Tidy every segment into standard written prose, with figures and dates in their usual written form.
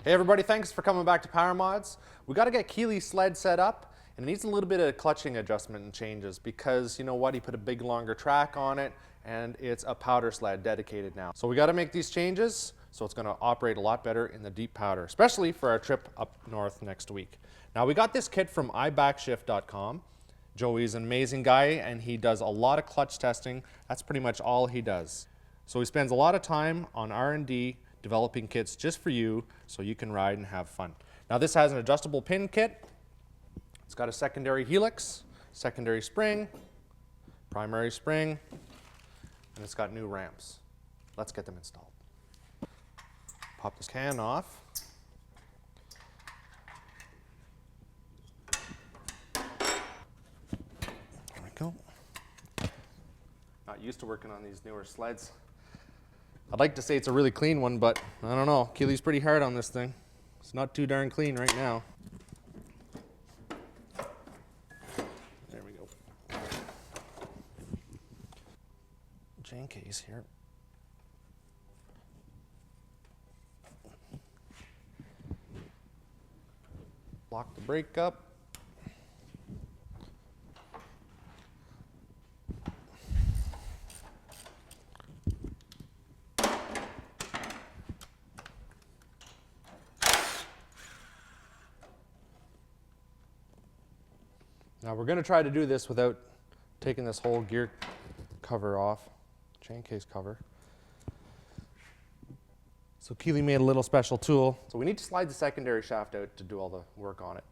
Hey everybody, thanks for coming back to PowerModz. We got to get Keely's sled set up, and it needs a little bit of clutching adjustment and changes because, you know what, he put a big longer track on it and it's a powder sled dedicated now. So we got to make these changes so it's going to operate a lot better in the deep powder, especially for our trip up north next week. Now we got this kit from ibackshift.com. Joey's an amazing guy and he does a lot of clutch testing. That's pretty much all he does. So he spends a lot of time on R&D developing kits just for you so you can ride and have fun. Now this has an adjustable pin kit. It's got a secondary helix, secondary spring, primary spring, and it's got new ramps. Let's get them installed. Pop this can off. There we go. Not used to working on these newer sleds. I'd like to say it's a really clean one, but I don't know. Keely's pretty hard on this thing. It's not too darn clean right now. There we go. Chain case here. Lock the brake up. Now we're going to try to do this without taking this whole gear cover off, chain case cover. So Keely made a little special tool. So we need to slide the secondary shaft out to do all the work on it.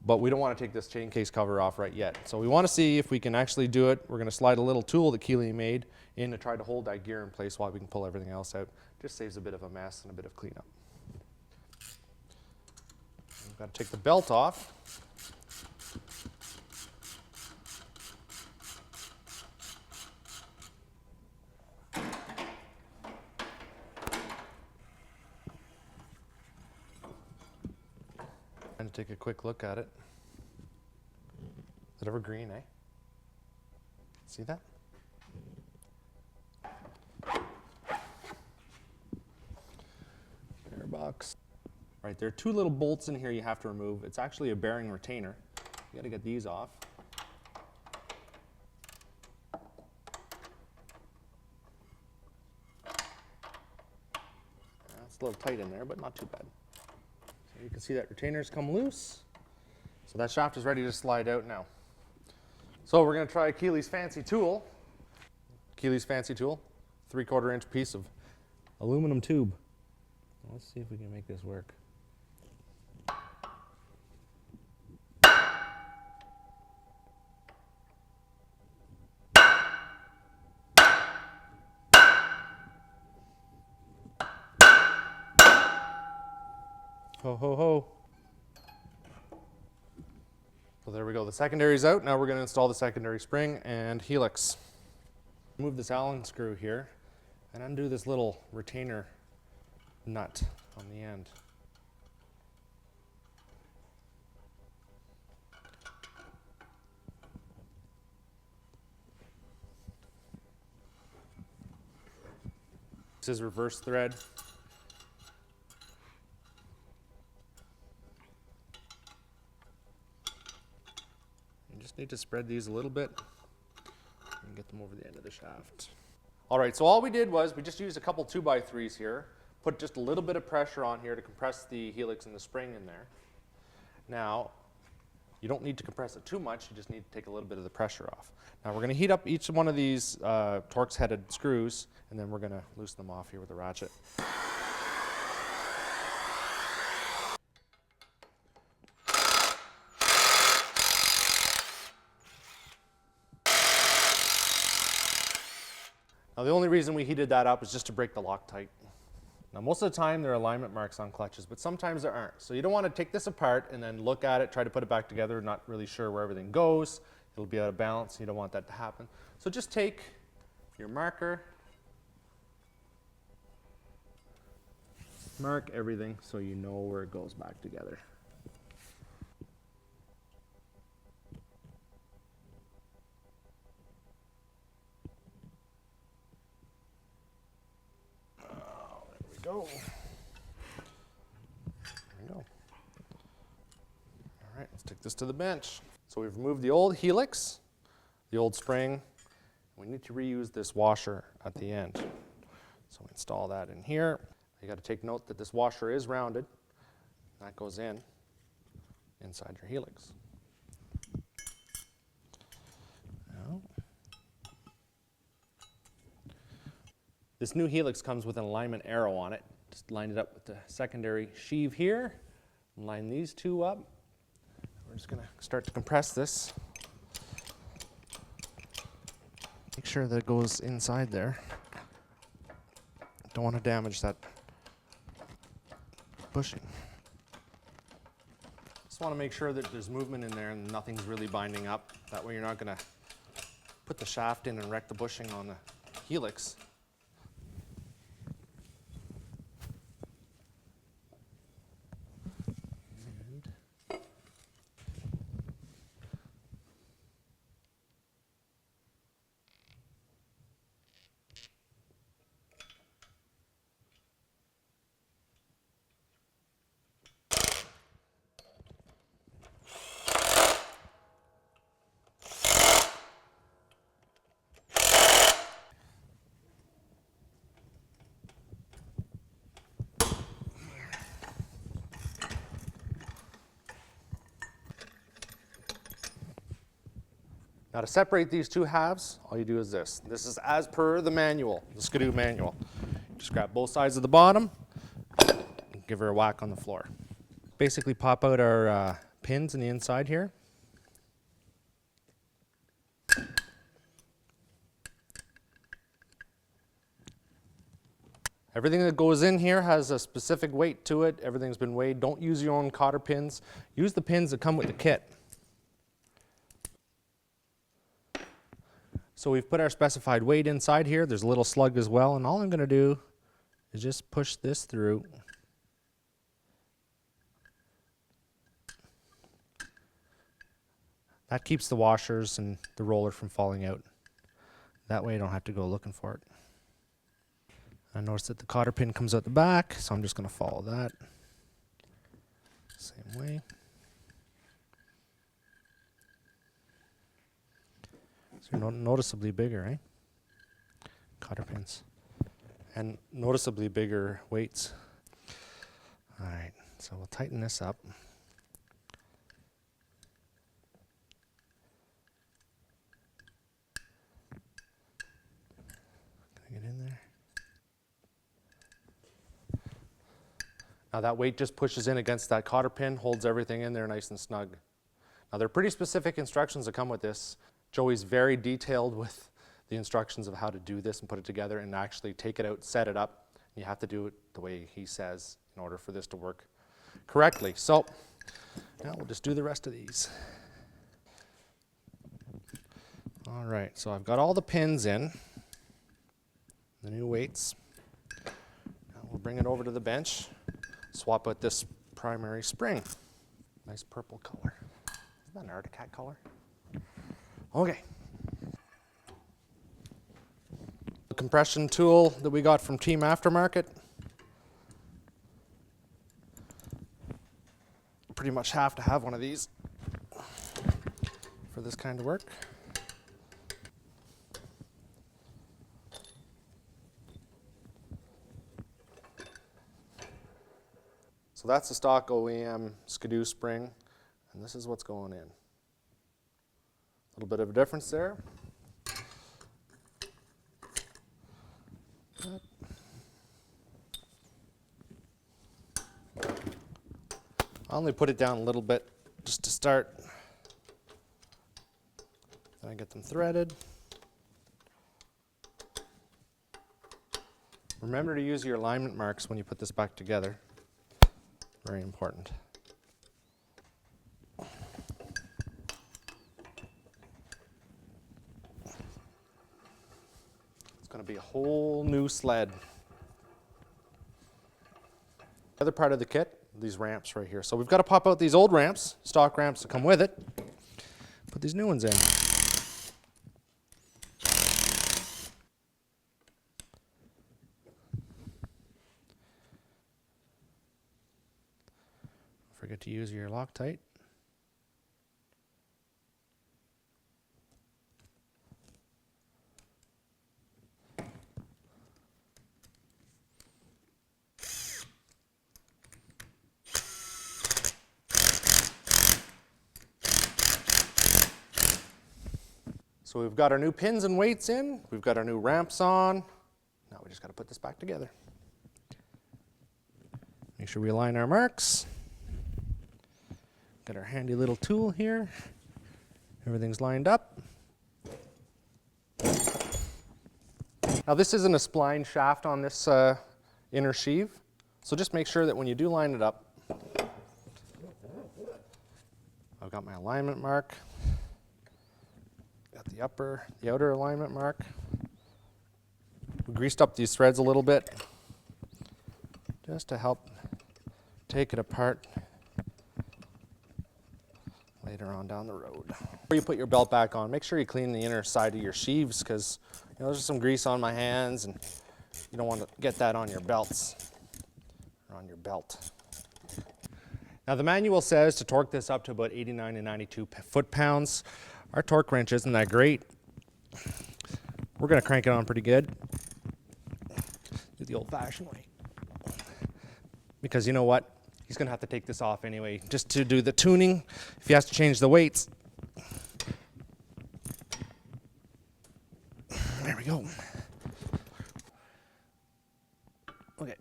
But we don't want to take this chain case cover off right yet. So we want to see if we can actually do it. We're going to slide a little tool that Keely made in to try to hold that gear in place while we can pull everything else out. Just saves a bit of a mess and a bit of cleanup. We've got to take the belt off. And take a quick look at it. Is it ever green, eh? See that? Bear box. Right, there are two little bolts in here you have to remove. It's actually a bearing retainer. You got to get these off. It's a little tight in there, but not too bad. You can see that retainer's come loose. So that shaft is ready to slide out now. So we're going to try Keely's fancy tool. Keely's fancy tool, 3/4 inch piece of aluminum tube. Let's see if we can make this work. Ho, ho, ho. So there we go. The secondary's out. Now we're going to install the secondary spring and helix. Move this Allen screw here and undo this little retainer nut on the end. This is reverse thread. Just need to spread these a little bit and get them over the end of the shaft. All right, so all we did was we just used a couple 2x3s here, put just a little bit of pressure on here to compress the helix and the spring in there. Now, you don't need to compress it too much, you just need to take a little bit of the pressure off. Now we're going to heat up each one of these Torx-headed screws, and then we're going to loosen them off here with a ratchet. Now the only reason we heated that up is just to break the Loctite. Now most of the time there are alignment marks on clutches, but sometimes there aren't. So you don't want to take this apart and then look at it, try to put it back together, not really sure where everything goes. It'll be out of balance. You don't want that to happen. So just take your marker, mark everything so you know where it goes back together. go. Take this to the bench. So we've removed the old helix, the old spring. We need to reuse this washer at the end. So we install that in here. You got to take note that this washer is rounded. That goes inside your helix. Now, this new helix comes with an alignment arrow on it. Just line it up with the secondary sheave here. Line these two up. We're just going to start to compress this. Make sure that it goes inside there. Don't want to damage that bushing. Just want to make sure that there's movement in there and nothing's really binding up. That way you're not going to put the shaft in and wreck the bushing on the helix. Now to separate these two halves, all you do is this. This is as per the manual, the Ski-doo manual. Just grab both sides of the bottom and give her a whack on the floor. Basically pop out our pins in the inside here. Everything that goes in here has a specific weight to it. Everything's been weighed. Don't use your own cotter pins. Use the pins that come with the kit. So we've put our specified weight inside here. There's a little slug as well, and all I'm going to do is just push this through. That keeps the washers and the roller from falling out. That way I don't have to go looking for it. I notice that the cotter pin comes out the back, so I'm just going to follow that. Same way. So noticeably bigger, eh? Cotter pins. And noticeably bigger weights. All right, so we'll tighten this up. Can I get in there? Now that weight just pushes in against that cotter pin, holds everything in there nice and snug. Now there are pretty specific instructions that come with this. Joey's very detailed with the instructions of how to do this and put it together and actually take it out, set it up. You have to do it the way he says in order for this to work correctly. So now we'll just do the rest of these. All right, so I've got all the pins in, the new weights. Now we'll bring it over to the bench, swap out this primary spring. Nice purple color. Isn't that an Arctic cat color? Okay. The compression tool that we got from Team Aftermarket. Pretty much have to have one of these for this kind of work. So that's the stock OEM Ski-doo spring, and this is what's going in. A little bit of a difference there. I only put it down a little bit just to start. Then I get them threaded. Remember to use your alignment marks when you put this back together. Very important. It's going to be a whole new sled. The other part of the kit, these ramps right here. So we've got to pop out these old ramps, stock ramps that come with it. Put these new ones in. Don't forget to use your Loctite. So we've got our new pins and weights in, we've got our new ramps on. Now we just got to put this back together. Make sure we align our marks. Got our handy little tool here. Everything's lined up. Now this isn't a spline shaft on this inner sheave, so just make sure that when you do line it up, I've got my alignment mark, got the outer alignment mark. We greased up these threads a little bit just to help take it apart later on down the road. Before you put your belt back on, make sure you clean the inner side of your sheaves, because there's some grease on my hands and you don't want to get that on your belts or on your belt. Now the manual says to torque this up to about 89 to 92 foot-pounds. Our torque wrench isn't that great. We're going to crank it on pretty good. Do the old-fashioned way. Because you know what? He's going to have to take this off anyway, just to do the tuning, if he has to change the weights. There we go. Okay.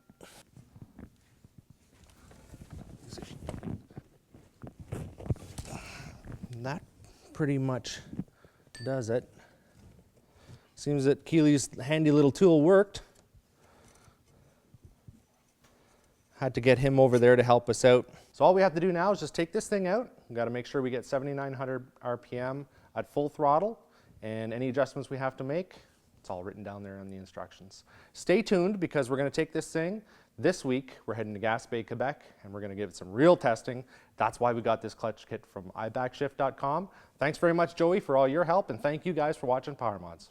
And that pretty much does it. Seems that Keely's handy little tool worked. Had to get him over there to help us out. So all we have to do now is just take this thing out. We've got to make sure we get 7,900 RPM at full throttle, and any adjustments we have to make, it's all written down there in the instructions. Stay tuned, because we're going to take this thing this week. We're heading to Gaspé, Quebec, and we're going to give it some real testing. That's why we got this clutch kit from ibackshift.com. Thanks very much, Joey, for all your help, and thank you guys for watching PowerModz.